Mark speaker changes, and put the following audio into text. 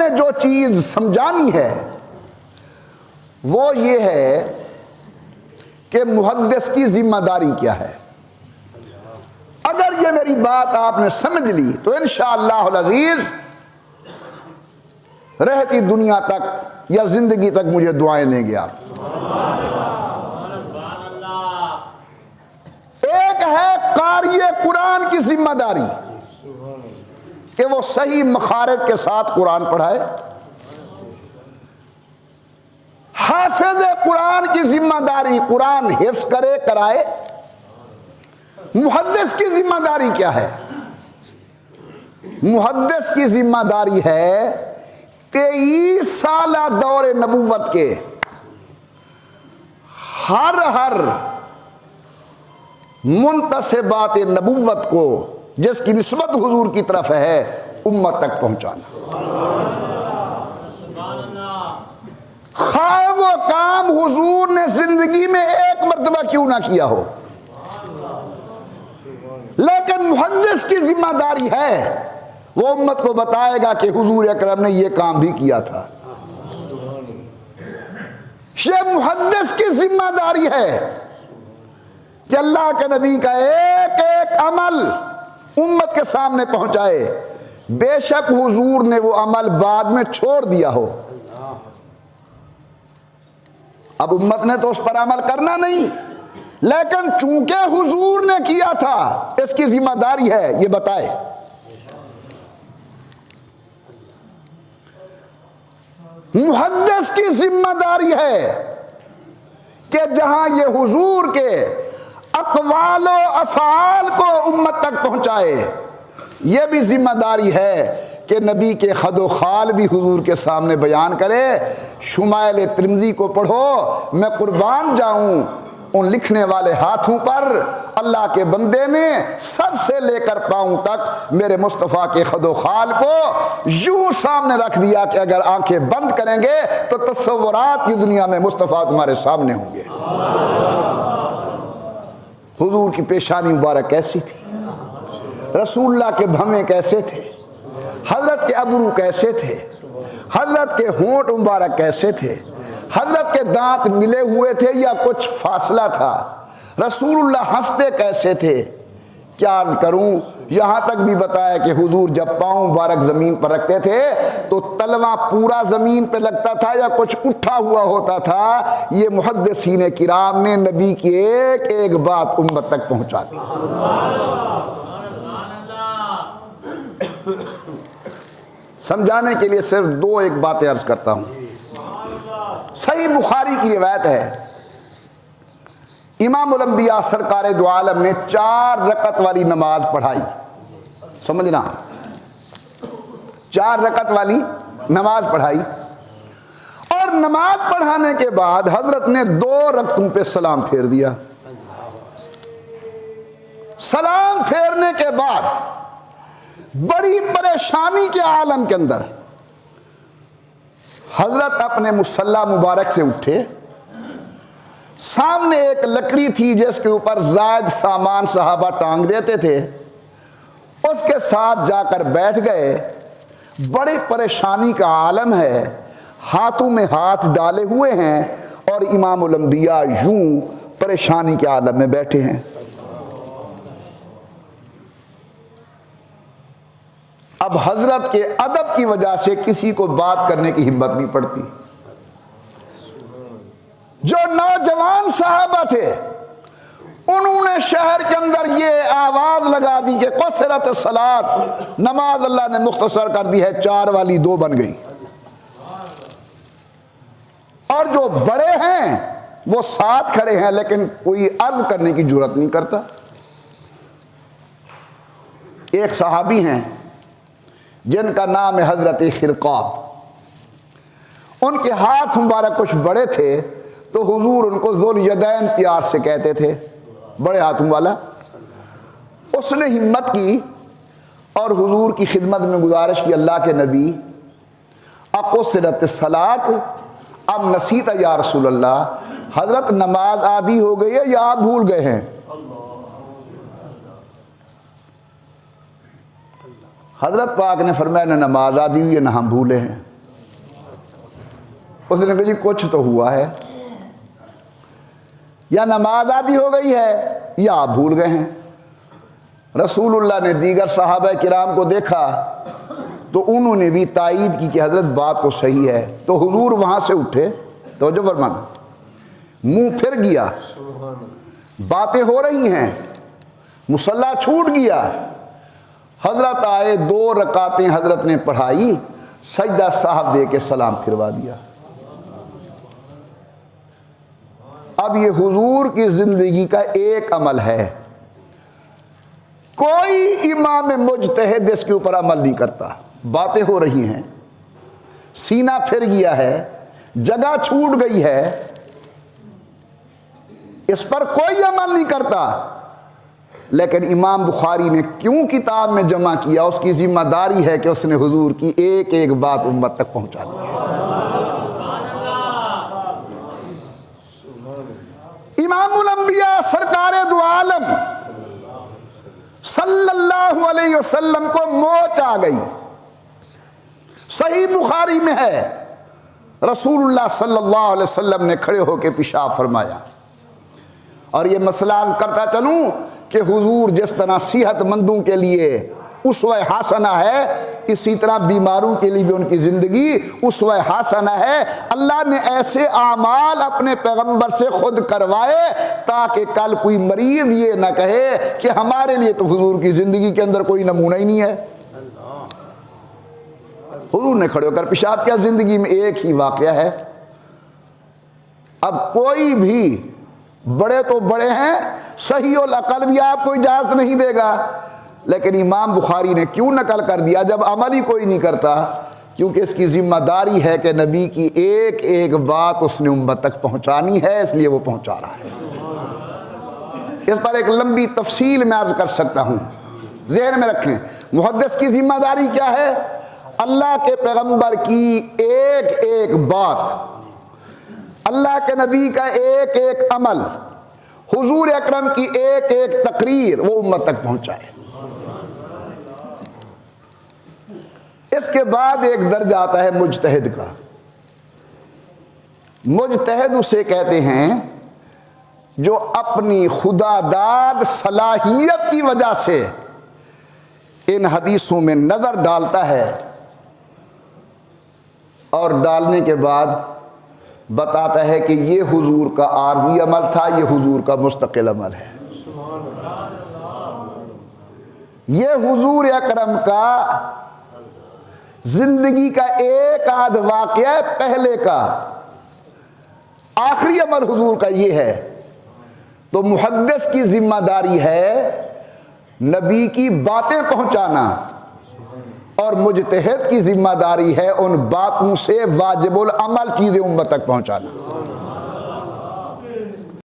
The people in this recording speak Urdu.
Speaker 1: نے جو چیز سمجھانی ہے وہ یہ ہے کہ محدث کی ذمہ داری کیا ہے. اگر یہ میری بات آپ نے سمجھ لی تو انشاءاللہ العزیز رہتی دنیا تک یا زندگی تک مجھے دعائیں دیں گے آپ. ایک ہے قاری قرآن کی ذمہ داری کہ وہ صحیح مخارج کے ساتھ قرآن پڑھائے. حافظ قرآن کی ذمہ داری قرآن حفظ کرے کرائے. محدث کی ذمہ داری کیا ہے؟ محدث کی ذمہ داری ہے 23 سالہ دور نبوت کے ہر منتسبات نبوت کو جس کی نسبت حضور کی طرف ہے امت تک پہنچانا. خواہ وہ کام حضور نے زندگی میں ایک مرتبہ کیوں نہ کیا ہو، لیکن محدث کی ذمہ داری ہے وہ امت کو بتائے گا کہ حضور اکرم نے یہ کام بھی کیا تھا. یہ محدث کی ذمہ داری ہے کہ اللہ کے نبی کا ایک ایک عمل امت کے سامنے پہنچائے. بے شک حضور نے وہ عمل بعد میں چھوڑ دیا ہو، اب امت نے تو اس پر عمل کرنا نہیں، لیکن چونکہ حضور نے کیا تھا اس کی ذمہ داری ہے یہ بتائے. محدث کی ذمہ داری ہے کہ جہاں یہ حضور کے اقوال و افعال کو امت تک پہنچائے، یہ بھی ذمہ داری ہے کہ نبی کے خد و خال بھی حضور کے سامنے بیان کرے. شمائل ترمذی کو پڑھو، میں قربان جاؤں ان لکھنے والے ہاتھوں پر، اللہ کے بندے نے سر سے لے کر پاؤں تک میرے مصطفیٰ کے خد و خال کو یوں سامنے رکھ دیا کہ اگر آنکھیں بند کریں گے تو تصورات کی دنیا میں مصطفیٰ تمہارے سامنے ہوں گے. حضور کی پیشانی مبارک کیسی تھی، رسول اللہ کے بھویں کیسے تھے، حضرت کے ابرو کیسے تھے، حضرت کے ہونٹ مبارک کیسے تھے، حضرت کے دانت ملے ہوئے تھے یا کچھ فاصلہ تھا، رسول اللہ ہنستے کیسے تھے. کیا عرض کروں، یہاں تک بھی بتایا کہ حضور جب پاؤں مبارک زمین پر رکھتے تھے تو تلوا پورا زمین پہ لگتا تھا یا کچھ اٹھا ہوا ہوتا تھا. یہ محدثین کرام نے نبی کی ایک ایک بات امت تک پہنچا دی. سمجھانے کے لیے صرف دو ایک باتیں عرض کرتا ہوں. صحیح بخاری کی روایت ہے، امام الانبیاء سرکار دو عالم نے 4 رکعت والی نماز پڑھائی. سمجھنا، 4 رکعت والی نماز پڑھائی، اور نماز پڑھانے کے بعد حضرت نے 2 رکعتوں پہ سلام پھیر دیا. سلام پھیرنے کے بعد بڑی پریشانی کے عالم کے اندر حضرت اپنے مصلی مبارک سے اٹھے. سامنے ایک لکڑی تھی جس کے اوپر زائد سامان صحابہ ٹانگ دیتے تھے، اس کے ساتھ جا کر بیٹھ گئے. بڑی پریشانی کا عالم ہے، ہاتھوں میں ہاتھ ڈالے ہوئے ہیں اور امام الانبیاء یوں پریشانی کے عالم میں بیٹھے ہیں. اب حضرت کے ادب کی وجہ سے کسی کو بات کرنے کی ہمت نہیں پڑتی. جو نوجوان صحابہ تھے انہوں نے شہر کے اندر یہ آواز لگا دی کہ قصرت الصلاۃ، نماز اللہ نے مختصر کر دی ہے، 4 والی 2 بن گئی. اور جو بڑے ہیں وہ ساتھ کھڑے ہیں لیکن کوئی عرض کرنے کی جرات نہیں کرتا. ایک صحابی ہیں جن کا نام ہے حضرت خرقاب. ان کے ہاتھ مبارک کچھ بڑے تھے تو حضور ان کو ذو الیدین پیار سے کہتے تھے، بڑے ہاتھوں والا. اس نے ہمت کی اور حضور کی خدمت میں گزارش کی، اللہ کے نبی اقصرت الصلاۃ ام نسیت یا رسول اللہ، حضرت نماز آدھی ہو گئی ہے یا آپ بھول گئے ہیں؟ حضرت پاک نے فرمایا نہ نماز آدھی ہوئی ہے نہ ہم بھولے ہیں. اس نے کہا جی کچھ تو ہوا ہے، یا نماز آدھی ہو گئی ہے یا آپ بھول گئے ہیں۔ رسول اللہ نے دیگر صحابہ کرام کو دیکھا تو انہوں نے بھی تائید کی کہ حضرت بات تو صحیح ہے۔ تو حضور وہاں سے اٹھے، توجہ فرمانا، منہ پھر گیا، باتیں ہو رہی ہیں، مصلی چھوٹ گیا، حضرت آئے، 2 رکعتیں حضرت نے پڑھائی، سجدہ صاحب دے کے سلام پھروا دیا۔ اب یہ حضور کی زندگی کا ایک عمل ہے، کوئی امام مجتہد اس کے اوپر عمل نہیں کرتا۔ باتیں ہو رہی ہیں، سینہ پھر گیا ہے، جگہ چھوٹ گئی ہے، اس پر کوئی عمل نہیں کرتا، لیکن امام بخاری نے کیوں کتاب میں جمع کیا؟ اس کی ذمہ داری ہے کہ اس نے حضور کی ایک ایک بات امت تک پہنچا دی۔ امام الانبیاء سرکار دو عالم صلی اللہ علیہ وسلم کو موت آ گئی، صحیح بخاری میں ہے، رسول اللہ صلی اللہ علیہ وسلم نے کھڑے ہو کے پیشاب فرمایا۔ اور یہ مسئلہ عرض کرتا چلوں کہ حضور جس طرح صحت مندوں کے لیے اسوہ حسنہ ہے، اسی طرح بیماروں کے لیے بھی ان کی زندگی اسوہ حسنہ ہے۔ اللہ نے ایسے اعمال اپنے پیغمبر سے خود کروائے تاکہ کل کوئی مریض یہ نہ کہے کہ ہمارے لیے تو حضور کی زندگی کے اندر کوئی نمونہ ہی نہیں ہے۔ حضور نے کھڑے ہو کر پیشاب کیا، زندگی میں ایک ہی واقعہ ہے۔ اب کوئی بھی، بڑے تو بڑے ہیں، صحیح العقل بھی آپ کو اجازت نہیں دے گا، لیکن امام بخاری نے کیوں نقل کر دیا جب عمل ہی کوئی نہیں کرتا؟ کیونکہ اس کی ذمہ داری ہے کہ نبی کی ایک ایک بات اس نے امت تک پہنچانی ہے، اس لیے وہ پہنچا رہا ہے۔ اس پر ایک لمبی تفصیل میں عرض کر سکتا ہوں، ذہن میں رکھیں۔ محدث کی ذمہ داری کیا ہے؟ اللہ کے پیغمبر کی ایک ایک بات، اللہ کے نبی کا ایک ایک عمل، حضور اکرم کی ایک ایک تقریر وہ امت تک پہنچائے۔ اس کے بعد ایک درجہ آتا ہے مجتہد کا۔ مجتہد اسے کہتے ہیں جو اپنی خدا داد صلاحیت کی وجہ سے ان حدیثوں میں نظر ڈالتا ہے اور ڈالنے کے بعد بتاتا ہے کہ یہ حضور کا عارضی عمل تھا، یہ حضور کا مستقل عمل ہے۔ یہ حضور اکرم کا زندگی کا ایک آدھ واقعہ پہلے کا، آخری عمل حضور کا یہ ہے۔ تو محدث کی ذمہ داری ہے نبی کی باتیں پہنچانا، اور مجتہد کی ذمہ داری ہے ان باتوں سے واجب العمل چیزیں امت تک پہنچانا۔